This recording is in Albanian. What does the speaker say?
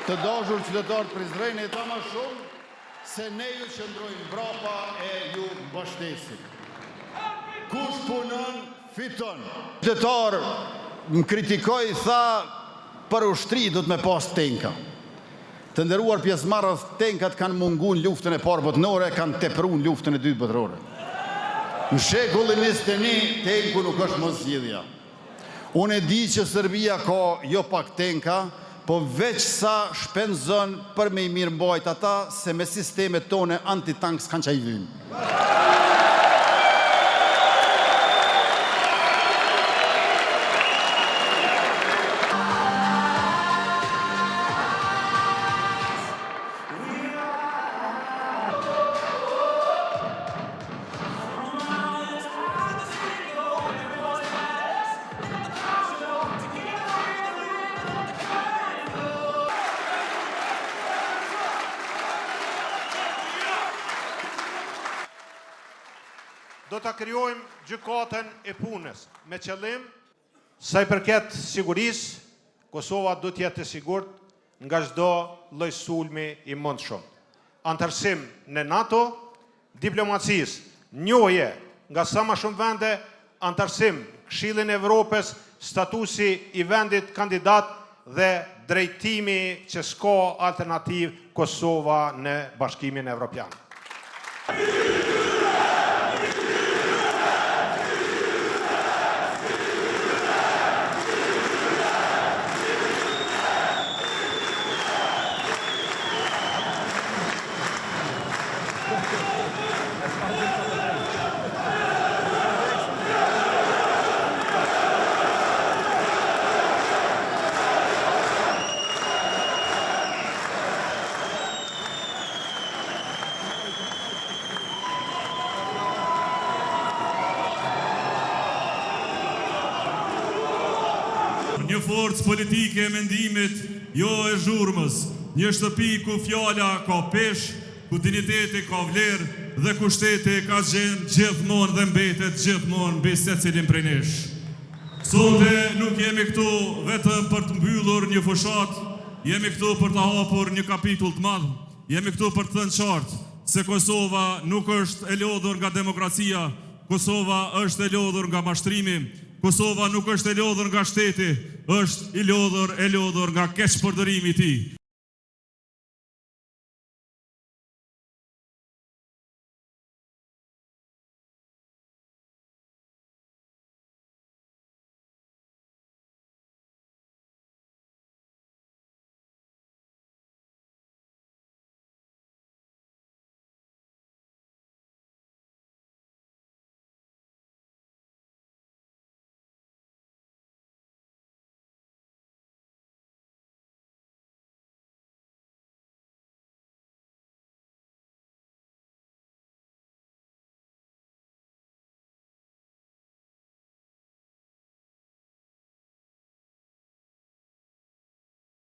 Të dashur qytetarë Prizreni, ta më shumë se ne ju qëndrojmë brapa e ju mbështesim. Kush punon, fiton. Qytetar më kritikoi, tha për ushtri do të me pas tenka. Të nderuar pjesëmarrës, tenkat kanë munguar në luftën e parë botërore, kanë tepruar në luftën e dytë botërore. Në shekullin 21 tenku nuk është mos zgjidhja. Unë e di që Serbia ka jo pak tenka, po veç sa shpenzon për me i mirë mbajt ata, se me sistemet tone antitank s'kan qaj vynë. Do të krijojmë gjykatën e punës, me qëllim, sa i përket sigurisë, Kosova do të jetë e sigurt nga çdo lloj sulmi i mundshëm. Antarësim në NATO, diplomacisë, njohje nga sa më shumë vende, antarësim Këshillin e Evropës, statusi i vendit kandidat dhe drejtimi që s'ka alternativë Kosova në Bashkimin Evropian. Një forcë politike e mendimit, jo e zhurmës, një shtëpi ku fjala ka peshë, ku digniteti ka vlerë dhe ku shteti ka gjithmonë dhe mbetet gjithmonë mbi secilin prej nesh. Sonte nuk jemi këtu vetëm për të mbyllur një fushat, jemi këtu për të hapur një kapitull të madh, jemi këtu për të thënë qartë se Kosova nuk është e lodhur nga demokracia, Kosova është e lodhur nga mashtrimi, Kosova nuk është e lodhur nga shteti, është e lodhur nga keqpërdorimi i tij.